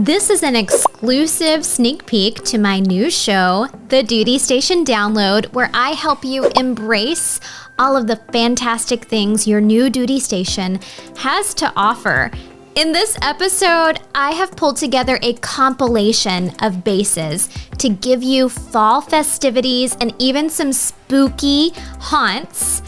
This is an exclusive sneak peek to my new show, The Duty Station Download, where I help you embrace all of the fantastic things your new duty station has to offer. In this episode, I have pulled together a compilation of bases to give you fall festivities and even some spooky haunts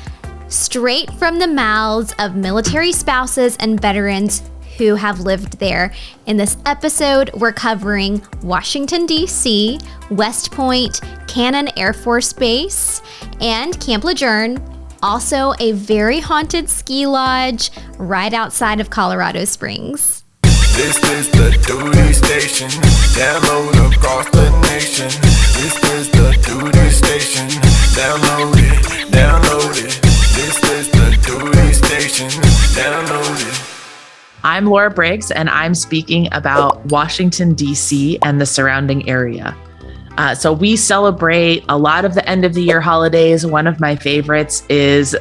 straight from the mouths of military spouses and veterans who have lived there. In this episode, we're covering Washington, D.C., West Point, Cannon Air Force Base, and Camp Lejeune, also a very haunted ski lodge right outside of Colorado Springs. This is the duty station, download across the nation. This is the duty station, download it. This is the duty station, download it. I'm Laura Briggs, and I'm speaking about Washington, D.C. and the surrounding area. So we celebrate a lot of the end of the year holidays. One of my favorites is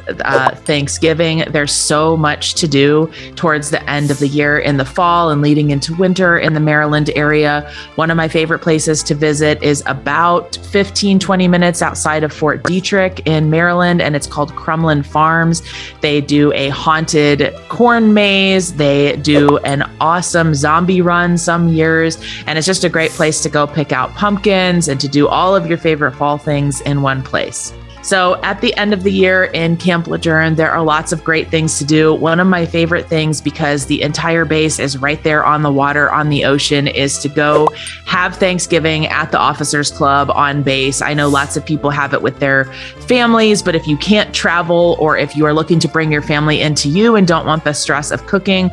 Thanksgiving. There's so much to do towards the end of the year in the fall and leading into winter in the Maryland area. One of my favorite places to visit is about 15-20 minutes outside of Fort Detrick in Maryland, and it's called Crumlin Farms. They do a haunted corn maze. They do an awesome zombie run some years, and it's just a great place to go pick out pumpkins and to do all of your favorite fall things in one place. So at the end of the year in Camp Lejeune, there are lots of great things to do. One of my favorite things, because the entire base is right there on the water, on the ocean, is to go have Thanksgiving at the Officers Club on base. I know lots of people have it with their families, but if you can't travel or if you are looking to bring your family into you and don't want the stress of cooking,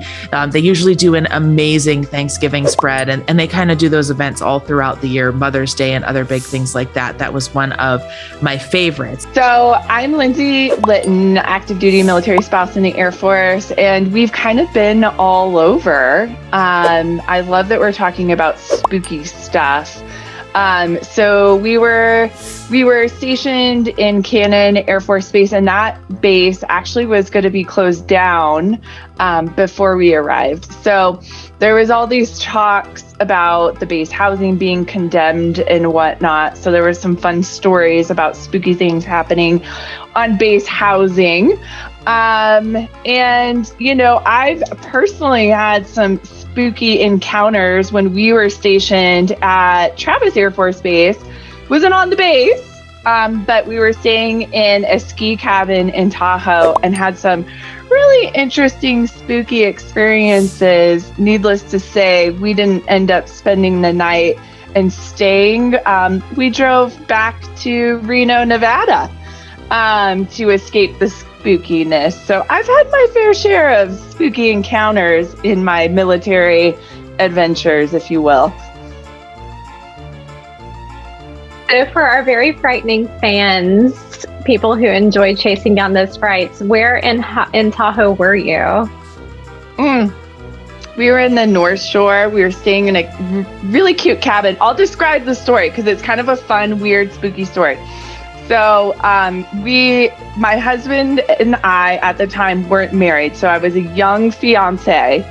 they usually do an amazing Thanksgiving spread. And they kind of do those events all throughout the year, Mother's Day and other big things like that. That was one of my favorites. So I'm Lindsay Litton, active duty military spouse in the Air Force, and we've kind of been all over. I love that we're talking about spooky stuff. So we were stationed in Cannon Air Force Base, and that base actually was going to be closed down before we arrived. So there was all these talks about the base housing being condemned and whatnot. So there were some fun stories about spooky things happening on base housing. And, you know, I've personally had some spooky encounters when we were stationed at Travis Air Force Base. Wasn't on the base, but we were staying in a ski cabin in Tahoe and had some really interesting, spooky experiences. Needless to say, we didn't end up spending the night and staying. We drove back to Reno, Nevada, to escape the spookiness. So I've had my fair share of spooky encounters in my military adventures, if you will. So for our very frightening fans, people who enjoy chasing down those frights, where in Tahoe were you? We were in the North Shore. We were staying in a really cute cabin. I'll describe the story because it's kind of a fun, weird, spooky story. So my husband and I at the time weren't married. So I was a young fiance.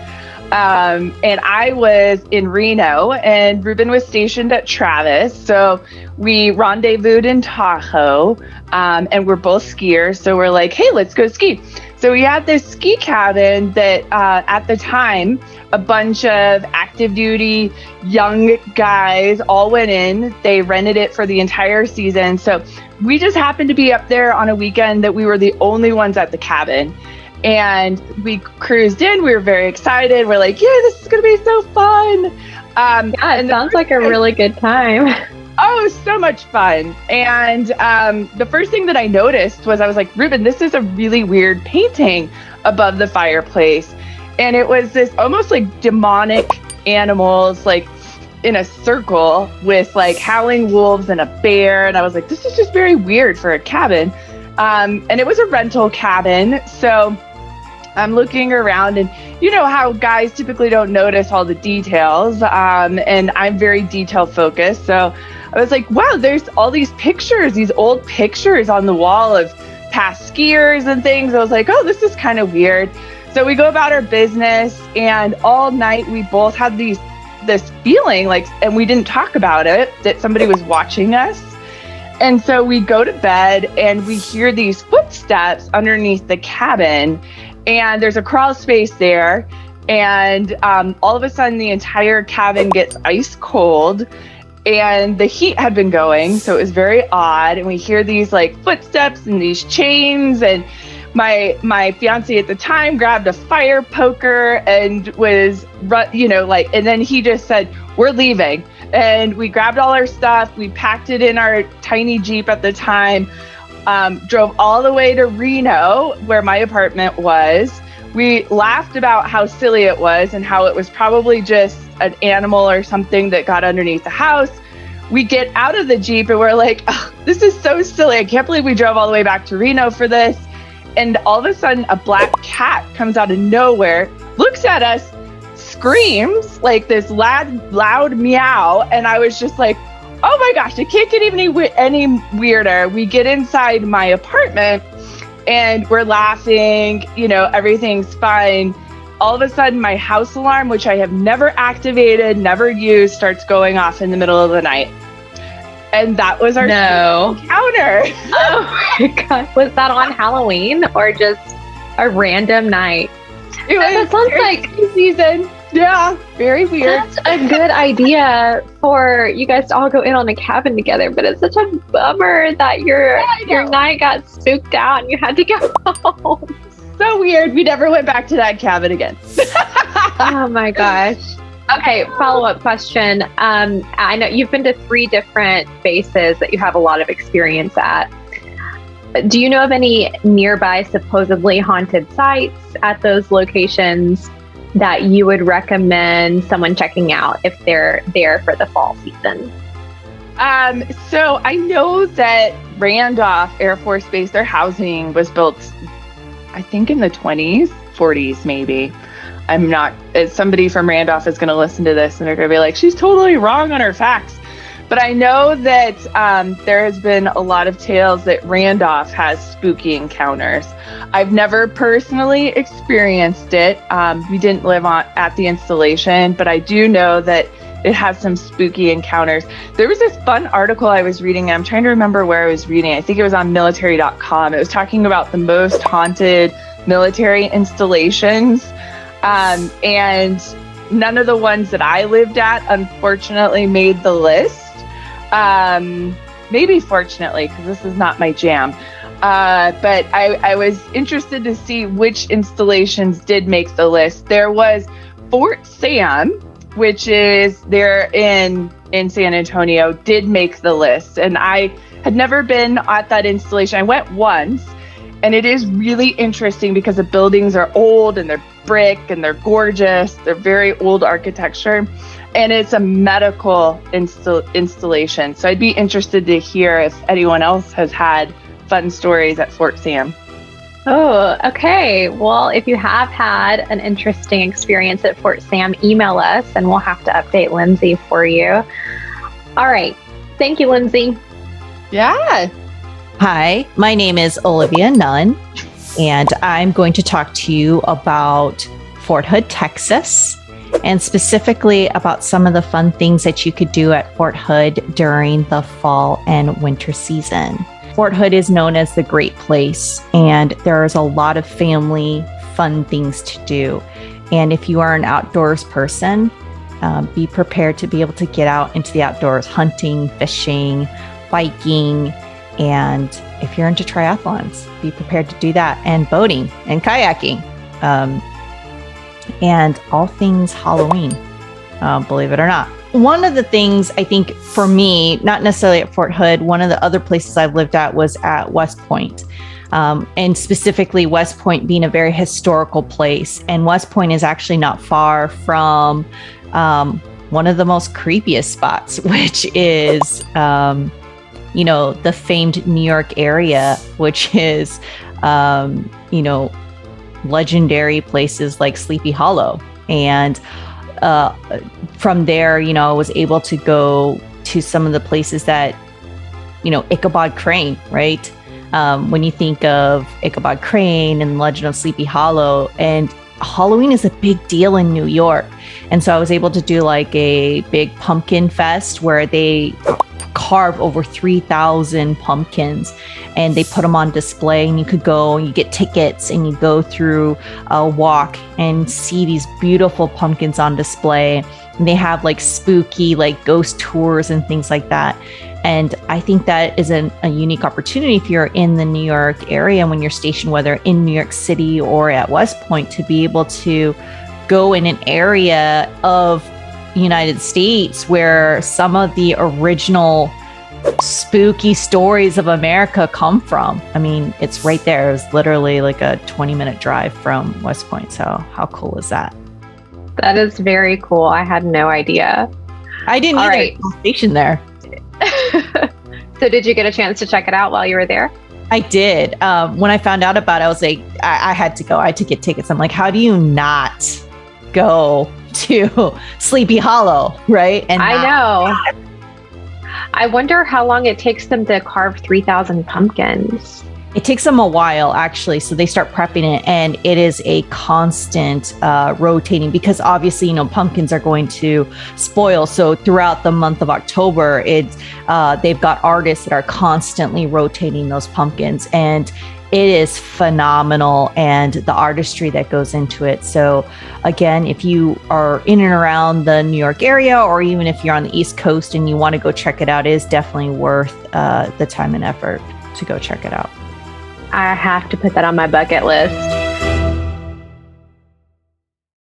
And I was in Reno and Ruben was stationed at Travis. So we rendezvoused in Tahoe, and we're both skiers. So we're like, hey, let's go ski. So we had this ski cabin that at the time, a bunch of active duty young guys all went in. They rented it for the entire season. So we just happened to be up there on a weekend that we were the only ones at the cabin. And we cruised in. We were very excited. We're like, yeah, this is going to be so fun. Yeah, it sounds like a really good time. Oh, so much fun. And the first thing that I noticed was I was like, Ruben, this is a really weird painting above the fireplace. And it was this almost like demonic animals, like in a circle with like howling wolves and a bear. And I was like, this is just very weird for a cabin. And it was a rental cabin. So I'm looking around, and you know how guys typically don't notice all the details. And I'm very detail focused. So I was like, wow, there's all these pictures, these old pictures on the wall of past skiers and things. I was like, oh, this is kind of weird. So we go about our business, and all night we both had these this feeling like, and we didn't talk about it, that somebody was watching us. And so we go to bed and we hear these footsteps underneath the cabin, and there's a crawl space there. And all of a sudden the entire cabin gets ice cold, and the heat had been going. So it was very odd. And we hear these like footsteps and these chains, and my fiance at the time grabbed a fire poker and was, and then he just said, "We're leaving." And we grabbed all our stuff. We packed it in our tiny Jeep at the time, drove all the way to Reno, where my apartment was. We laughed about how silly it was and how it was probably just an animal or something that got underneath the house. We get out of the Jeep and we're like, oh, this is so silly. I can't believe we drove all the way back to Reno for this. And all of a sudden, a black cat comes out of nowhere, looks at us, screams like this loud meow. And I was just like, oh my gosh, it can't get any weirder. We get inside my apartment and we're laughing, everything's fine. All of a sudden, my house alarm, which I have never activated, never used, starts going off in the middle of the night. And that was our encounter. Oh my God. Was that on Halloween or just a random night? That sounds like season. Yeah, very weird. That's a good idea for you guys to all go in on a cabin together, but it's such a bummer that your night got spooked out and you had to go home. So weird. We never went back to that cabin again. Oh my gosh. Okay, follow-up question. I know you've been to 3 different bases that you have a lot of experience at. Do you know of any nearby supposedly haunted sites at those locations that you would recommend someone checking out if they're there for the fall season? So I know that Randolph Air Force Base, their housing was built, I think in the 20s, 40s maybe. I'm not, as somebody from Randolph is going to listen to this and they're going to be like, she's totally wrong on her facts. But I know that there has been a lot of tales that Randolph has spooky encounters. I've never personally experienced it. We didn't live at the installation, but I do know that it has some spooky encounters. There was this fun article I was reading. I'm trying to remember where I was reading. I think it was on military.com. It was talking about the most haunted military installations. And none of the ones that I lived at, unfortunately, made the list. Maybe fortunately, because this is not my jam. But I was interested to see which installations did make the list. There was Fort Sam, which is there in San Antonio, did make the list. And I had never been at that installation. I went once, and it is really interesting because the buildings are old and they're brick and they're gorgeous. They're very old architecture. And it's a medical installation. So I'd be interested to hear if anyone else has had fun stories at Fort Sam. Oh, okay. Well, if you have had an interesting experience at Fort Sam, email us and we'll have to update Lindsay for you. All right. Thank you, Lindsay. Yeah. Hi, my name is Olivia Nunn, and I'm going to talk to you about Fort Hood, Texas, and specifically about some of the fun things that you could do at Fort Hood during the fall and winter season. Fort Hood is known as the Great Place, and there's a lot of family fun things to do. And if you are an outdoors person, be prepared to be able to get out into the outdoors, hunting, fishing, biking, and if you're into triathlons, be prepared to do that, and boating and kayaking, and all things Halloween, believe it or not. One of the things I think for me, not necessarily at Fort Hood, one of the other places I've lived at was at West Point, and specifically West Point being a very historical place. And West Point is actually not far from one of the most creepiest spots, which is the famed New York area, which is, legendary places like Sleepy Hollow. And from there, I was able to go to some of the places that, Ichabod Crane, right? When you think of Ichabod Crane and Legend of Sleepy Hollow, and Halloween is a big deal in New York. And so I was able to do like a big pumpkin fest where they carve over 3,000 pumpkins and they put them on display, and you could go and you get tickets and you go through a walk and see these beautiful pumpkins on display. And they have like spooky like ghost tours and things like that. And I think that is a unique opportunity if you're in the New York area when you're stationed, whether in New York City or at West Point, to be able to go in an area of United States where some of the original spooky stories of America come from. I mean, it's right there. It was literally like a 20-minute drive from West Point. So how cool is that? That is very cool. I had no idea. I didn't either. Right. Station there. So did you get a chance to check it out while you were there? I did. When I found out about it, I was like, I had to go. I had to get tickets. I'm like, how do you not go to Sleepy Hollow, right? And I know. I wonder how long it takes them to carve 3,000 pumpkins. It takes them a while, actually. So they start prepping it, and it is a constant rotating because obviously, pumpkins are going to spoil. So throughout the month of October, they've got artists that are constantly rotating those pumpkins, and it is phenomenal, and the artistry that goes into it. So again, if you are in and around the New York area, or even if you're on the East Coast and you want to go check it out, it is definitely worth the time and effort to go check it out. I have to put that on my bucket list.